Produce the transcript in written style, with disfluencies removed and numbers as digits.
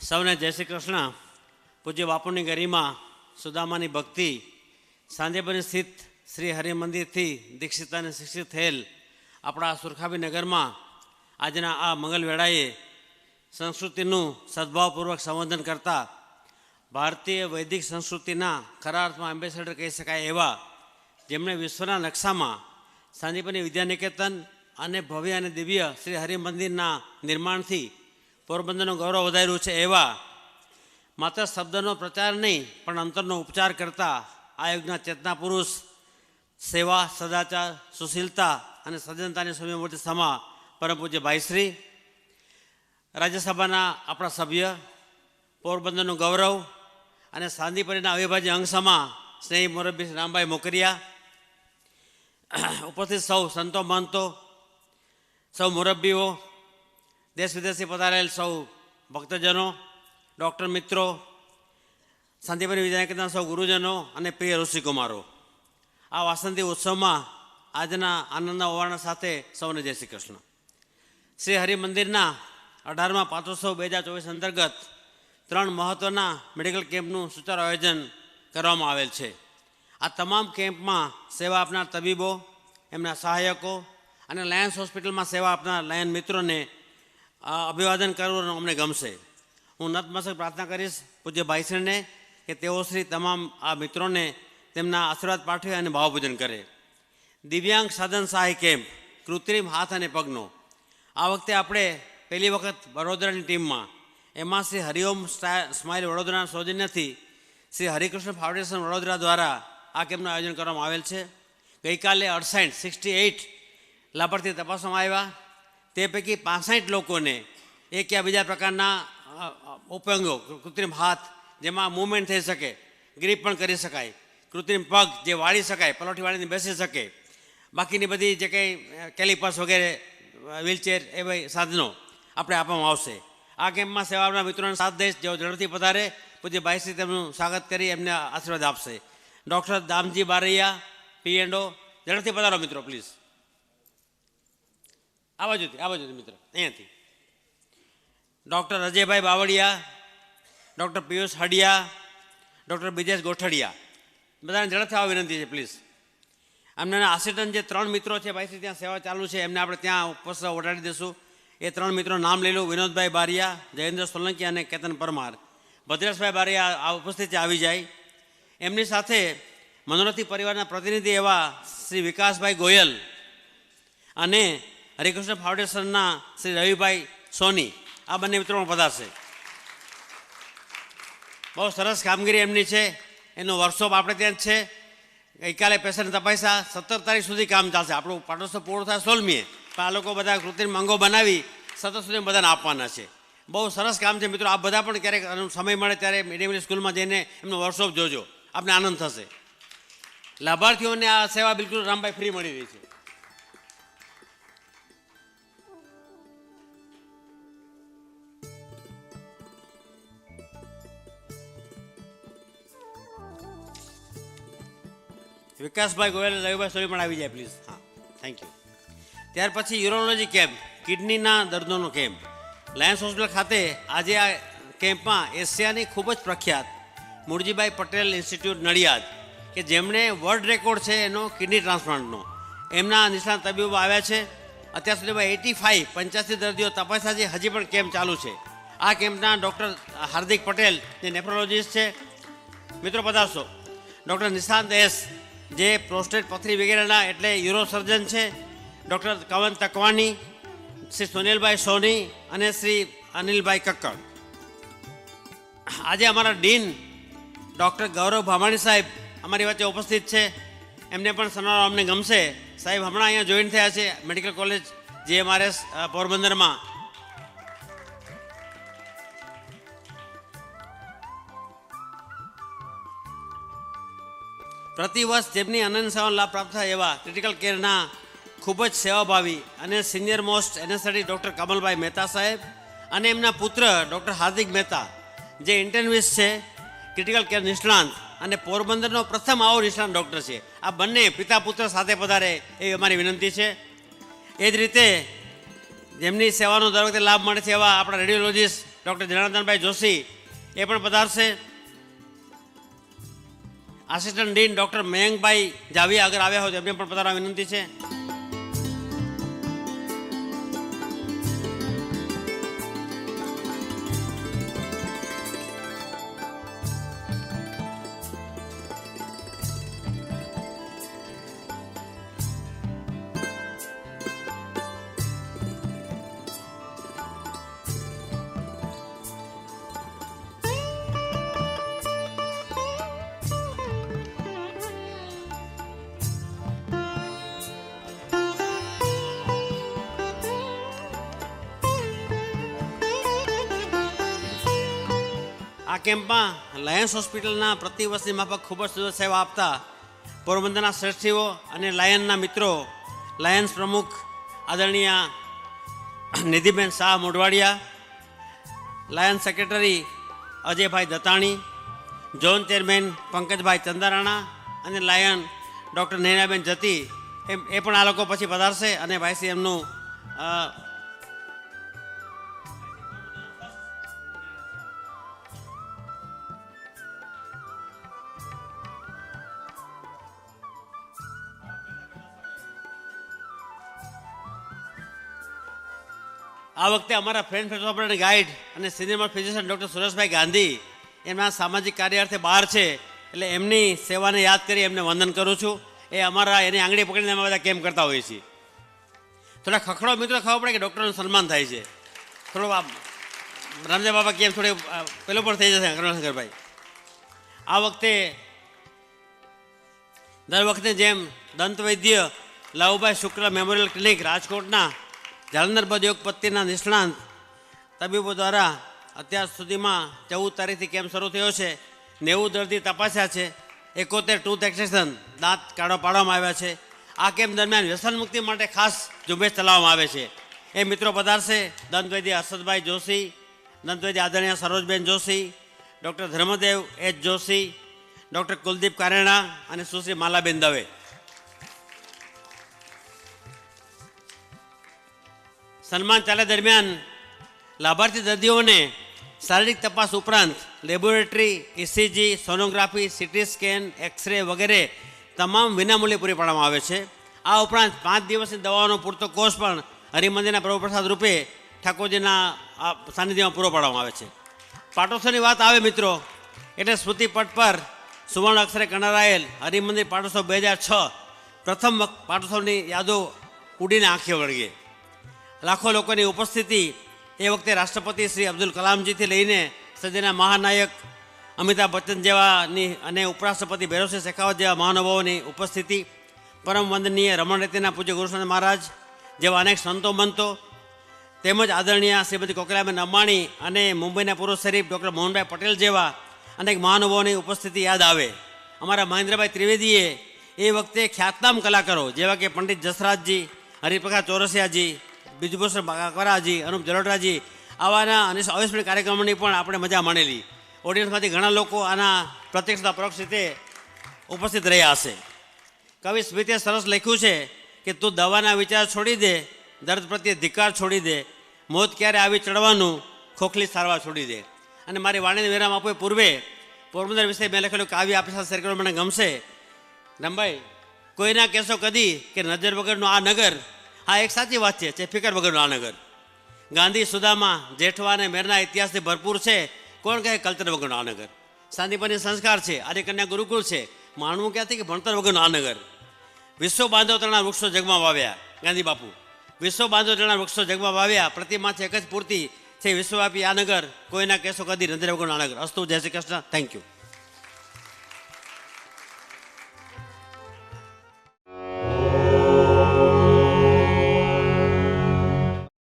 સૌને જય શ્રી કૃષ્ણ. પૂજ્ય બાપુની ગરિમા, સુદામાની ભક્તિ, સાંજેપની સ્થિત શ્રી હરિમંદિરથી દીક્ષિત અને શિક્ષિત થયેલ આપણા સુરખાબી નગરમાં આજના આ મંગલ વેળાએ સંસ્કૃતિનું સદભાવપૂર્વક સંવર્ધન કરતા ભારતીય વૈદિક સંસ્કૃતિના ખરા અર્થમાં એમ્બેસેડર કહી શકાય એવા જેમણે વિશ્વના નકશામાં સાંદીપની વિદ્યાનિકેતન અને ભવ્ય અને દિવ્ય શ્રી હરિમંદિરના નિર્માણથી પોરબંદરનું ગૌરવ વધાર્યું છે એવા માત્ર શબ્દનો પ્રચાર નહીં પણ અંતરનો ઉપચાર કરતા આ યુગના ચેતના પુરુષ, સેવા, સદાચાર, સુશીલતા અને સજ્જનતાની સૌમ્યમૂર્તિ સમા પરમ પૂજ્ય ભાઈશ્રી, રાજ્યસભાના આપણા સભ્ય, પોરબંદરનું ગૌરવ અને સાંદીપરીના અવિભાજ્ય અંગ સમા સ્નેહી મોરબી રામભાઈ મોકરિયા, ઉપસ્થિત સૌ સંતો મહંતો, સૌ મોરબીઓ, દેશ વિદેશથી પધારેલ સૌ ભક્તજનો, ડૉક્ટર મિત્રો, સાંદીપરી વિદ્યાનિકેતનના સૌ ગુરુજનો અને પ્રિય ઋષિકુમારો, આ વાસંતી ઉત્સવમાં આજના આનંદના ઓવારણા સાથે સૌને જય શ્રી કૃષ્ણ. શ્રી હરિમંદિરના 18મા પાત્રોત્સવ 2024 અંતર્ગત 3 મહત્ત્વના મેડિકલ કેમ્પનું સુચારું આયોજન કરવામાં આવેલ છે. આ તમામ કેમ્પમાં સેવા આપનાર તબીબો, એમના સહાયકો અને લાયન્સ હોસ્પિટલમાં સેવા આપનાર લાયન મિત્રોને અભિવાદન કરવું અમને ગમશે. હું નતમસ્તક પ્રાર્થના કરીશ પૂજ્ય ભાઈશ્રીને કે તેઓ શ્રી તમામ આ મિત્રોને તેમના આશીર્વાદ પાઠવે અને ભાવપૂજન કરે. દિવ્યાંગ સાધન સહાય કેમ્પ કૃત્રિમ હાથ અને પગનો, આ વખતે આપણે પહેલી વખત વડોદરાની ટીમમાં, એમાં શ્રી હરિઓમ સ્માઇલ વડોદરાના સૌજન્યથી શ્રી હરિકૃષ્ણ ફાઉન્ડેશન વડોદરા દ્વારા આ કેમ્પનું આયોજન કરવામાં આવેલ છે. ગઈકાલે 68 લાભાર્થી તપાસવામાં આવ્યા. તે પૈકી 65 લોકોને એક યા બીજા પ્રકારના ઉપયોગો, કૃત્રિમ હાથ જેમાં મૂવમેન્ટ થઈ શકે, ગ્રીપ પણ કરી શકાય, કૃત્રિમ પગ જે વાળી શકાય, પલોઠી વાળીને બેસી શકે, બાકીની બધી જે કંઈ કેલિપર્સ વગેરે, વ્હીલચેર એવા સાધનો આપણે આપવામાં આવશે. આ કેમ્પમાં સેવા આપનાર મિત્રોને સાથ દઈશ. જેઓ ઝડપથી પધારે પૂજ્ય ભાઈશ્રી તેમનું સ્વાગત કરી એમને આશીર્વાદ આપશે. ડૉક્ટર દામજી બારૈયા, P&O, ઝડપથી પધારો મિત્રો પ્લીઝ. આ બાજુથી મિત્રો, અહીંયાથી. ડૉક્ટર અજયભાઈ બાવળિયા, ડૉક્ટર પિયુષ હડિયા, ડૉક્ટર બ્રિજેશ ગોઠડિયા, બધાને ઝડપથી આવવા વિનંતી છે પ્લીઝ. એમના આસિસ્ટન્ટ જે 3 મિત્રો છે ભાઈશ્રી ત્યાં સેવા ચાલુ છે એમને આપણે ત્યાં ઉપસ્થિત ઓઢાડી દઈશું. એ 3 મિત્રો નામ લઈ લઉં: વિનોદભાઈ બારિયા, જયેન્દ્ર સોલંકી અને કેતન પરમાર. ભદ્રેશભાઈ બારિયા ઉપસ્થિત આવી જાય. એમની સાથે મનોરથી પરિવારના પ્રતિનિધિ એવા શ્રી વિકાસભાઈ ગોયલ અને હરિકૃષ્ણ ફાઉન્ડેશનના શ્રી રવિભાઈ સોની, આ બંને મિત્રો પણ પધારશે. બહુ સરસ કામગીરી એમની છે. એનું વર્કશોપ આપણે ત્યાં જ છે. ગઈકાલે પેશન્ટ તપાસ્યા. 17 તારીખ સુધી કામ ચાલશે. આપણું પાટોત્સવ પૂરું થાય 16મીએ, પણ આ લોકો બધા કૃત્રિમ અંગો બનાવી 17 સુધી બધાને આપવાના છે. બહુ સરસ કામ છે મિત્રો. આપ બધા પણ ક્યારેક સમય મળે ત્યારે મિડ સ્કૂલમાં જઈને એમનો વર્કશોપ જોજો, આપને આનંદ થશે. લાભાર્થીઓને આ સેવા બિલકુલ રામભાઈ ફ્રી મળી રહી છે. વિકાસભાઈ ગોયલ, રવિભાઈ સોની પણ આવી જાય પ્લીઝ. હા, થેન્ક યુ. ત્યાર પછી યુરોલોજી કેમ્પ, કિડનીના દર્દોનો કેમ્પ લાયન્સ હોસ્પિટલ ખાતે. આજે આ કેમ્પમાં એશિયાની ખૂબ જ પ્રખ્યાત મૂળજીભાઈ પટેલ ઇન્સ્ટિટ્યૂટ નડિયાદ, કે જેમણે વર્લ્ડ રેકોર્ડ છે એનો કિડની ટ્રાન્સપ્લાન્ટનો, એમના નિષ્ણાત તબીબો આવ્યા છે. અત્યાર સુધીમાં 85 દર્દીઓ તપાસ્યા છે. હજી પણ કેમ્પ ચાલુ છે. આ કેમ્પના ડૉક્ટર હાર્દિક પટેલ જે નેફ્રોલોજીસ્ટ છે, મિત્રો પધારશો. ડૉક્ટર નિશાંત એસ જે પ્રોસ્ટેટ પથરી વગેરેના એટલે યુરોસર્જન છે. ડૉક્ટર કવન તકવાણી, શ્રી સુનિલભાઈ સોની અને શ્રી અનિલભાઈ કક્કડ. આજે અમારા ડીન ડૉક્ટર ગૌરવ ભામાણી સાહેબ અમારી વચ્ચે ઉપસ્થિત છે. એમને પણ સન્માનવા અમને ગમશે. સાહેબ હમણાં અહીંયા જોઈન થયા છે મેડિકલ કોલેજ GMRS પોરબંદરમાં. પ્રતિવર્ષ જેમની અનન્ય સેવાનો લાભ પ્રાપ્ત થાય એવા ક્રિટિકલ કેરના ખૂબ જ સેવાભાવી અને senior most anaesthetic doctor Kamalbhai Mehta સાહેબ અને એમના પુત્ર ડૉક્ટર હાર્દિક મહેતા જે ઇન્ટર્નિસ્ટ છે, ક્રિટિકલ કેર નિષ્ણાંત અને પોરબંદરનો પ્રથમ આવો નિષ્ણાંત ડૉક્ટર છે. આ બંને પિતા પુત્ર સાથે પધારે એવી અમારી વિનંતી છે. એ જ રીતે જેમની સેવાનો દર વખતે લાભ મળે છે એવા આપણા રેડિયોલોજીસ્ટ ડૉક્ટર જનાર્દનભાઈ જોશી એ પણ પધારશે. Assistant dean doctor Mayankbhai Javiya અગર આવ્યા હોય તો એમને પણ પધારવા વિનંતી છે. આ કેમ્પમાં લાયન્સ હોસ્પિટલના પ્રતિ વર્ષની માફક ખૂબ જ સુંદર સેવા આપતા પોરબંદરના શ્રેષ્ઠીઓ અને લાયનના મિત્રો, લાયન્સ પ્રમુખ આદરણીય નિધિબેન શાહ મોઢવાડિયા, લાયન્સ સેક્રેટરી અજયભાઈ દત્તાણી, ઝોન ચેરમેન પંકજભાઈ ચંદારાણા અને લાયન ડૉક્ટર નૈનાબેન જતી એ પણ આ લોકો પછી પધારશે અને ભાઈશ્રી એમનું આ વખતે અમારા ફ્રેન્ડ ફેસોપરેટર ગાઈડ અને senior physician doctor Sureshbhai Gandhi એમના સામાજિક કાર્ય અર્થે બહાર છે, એટલે એમની સેવાને યાદ કરી એમને વંદન કરું છું. એ અમારા એની આંગળી પકડીને અમે બધા કેમ કરતા હોઈએ છીએ. થોડા ખખડો મિત્રો ખબર પડે કે ડૉક્ટરનું સન્માન થાય છે. થોડું રામદેવ બાબા કેમ થોડે પેલો પણ થઈ જશે કરુણાશંકરભાઈ. આ વખતે દર વખતે જેમ દંતવૈદ્ય લાવુભાઈ શુક્લ મેમોરિયલ ક્લિનિક રાજકોટના જાલંધર બદયોગપત્તિના નિષ્ણાંત તબીબો દ્વારા અત્યાર સુધીમાં 14 તારીખથી કેમ્પ શરૂ થયો છે. 90 દર્દી તપાસ્યા છે. 71 ટૂથ એક્સટ્રેક્શન દાંત કાઢો પાડવામાં આવ્યા છે. આ કેમ્પ દરમિયાન વ્યસન મુક્તિ માટે ખાસ ઝુંબેશ ચલાવવામાં આવે છે. એ મિત્રો પધારશે: દંતવૈદ્ય હર્ષદભાઈ જોશી, દંતવૈદ્ય આદરણીય સરોજબેન Joshi, doctor Dharmdev H Joshi, doctor Kuldeep Karena અને સુશ્રી માલાબેન દવે. સન્માન ચાલે દરમિયાન લાભાર્થી દર્દીઓને શારીરિક તપાસ ઉપરાંત laboratory, ECG, sonography, CT scan, X ray વગેરે તમામ વિનામૂલ્યે પૂરી પાડવામાં આવે છે. આ ઉપરાંત 5 દિવસની દવાઓનો પૂરતો કોર્સ પણ હરિમંદિરના પ્રભુપ્રસાદ રૂપે ઠાકોરજીના સાનિધ્યમાં પૂરો પાડવામાં આવે છે. પાટોત્સવની વાત આવે મિત્રો એટલે સ્મૃતિપટ પર સુવર્ણ અક્ષરે કણરાયેલ હરિમંદિર પાટોત્સવ 2006 પ્રથમ પાટોત્સવની યાદો ઉડીને આંખે વળગે. લાખો લોકોની ઉપસ્થિતિ, એ વખતે રાષ્ટ્રપતિ શ્રી અબ્દુલ કલામજીથી લઈને સદીના મહાનાયક અમિતાભ બચ્ચન જેવાની અને ઉપરાષ્ટ્રપતિ ભૈરવસિંહ શેખાવત જેવા મહાનુભાવોની ઉપસ્થિતિ, પરમ વંદનીય રમણ રેતીના પૂજ્ય ગુરુસ્વામી મહારાજ જેવા અનેક સંતો મંતો, તેમજ આદરણીય શ્રીમતી કોકિલાબેન અંબાણી અને મુંબઈના પૂર્વ શરીફ ડૉક્ટર મોહનભાઈ પટેલ જેવા અનેક મહાનુભાવોની ઉપસ્થિતિ યાદ આવે. અમારા મહેન્દ્રભાઈ ત્રિવેદીએ એ વખતે ખ્યાતનામ કલાકારો જેવા કે પંડિત જસરાજજી, હરિપ્રકાશ ચોરસિયાજી, બીજભૂષણ કાકરાજી, અનુપ જલોટાજી આવાના અને અવિસ્મરણીય કાર્યક્રમોની પણ આપણે મજા માણેલી. ઓડિયન્સમાંથી ઘણા લોકો આના પ્રત્યક્ષ પરોક્ષ રીતે ઉપસ્થિત રહ્યા હશે. કવિ સ્મિતે સરસ લખ્યું છે કે તું દવાના વિચાર છોડી દે, દર્દ પ્રત્યે ધિક્કાર છોડી દે, મોત ક્યારે આવી ચડવાનું, ખોખલી સારવાર છોડી દે. અને મારી વાણીને વિરામ આપો પૂર્વે પોરબંદર વિશે મેં લખેલું કાવ્ય આપણી સાથે શેર કરવા મને ગમશે. રમભાઈ, કોઈના કહેશો કદી કે નજર વગરનું આ નગર, હા એક સાચી વાત છે, ફિકર વગરનું આ નગર. ગાંધી, સુદામા, જેઠવા અને મેરના ઇતિહાસથી ભરપૂર છે. કોણ કહે કલ્ચર વગરનું આ નગર? શાંતિપની સંસ્કાર છે, આર્યકન્યા ગુરુકુળ છે. માનવું ક્યાંથી કે ભણતર વગરનું આ નગર. વિશ્વ બાંધો તણા વૃક્ષો જગમાં વાવ્યા, ગાંધી બાપુ. વિશ્વ બાંધો તણા વૃક્ષો જગમાં વાવ્યા, પ્રતિમા છે એક જ પૂરતી છે વિશ્વવ્યાપી આ નગર. કોઈના કહેશો કદી નજર વગરનું આ નગર. અસ્તુ, જય શ્રી કૃષ્ણ. Thank you.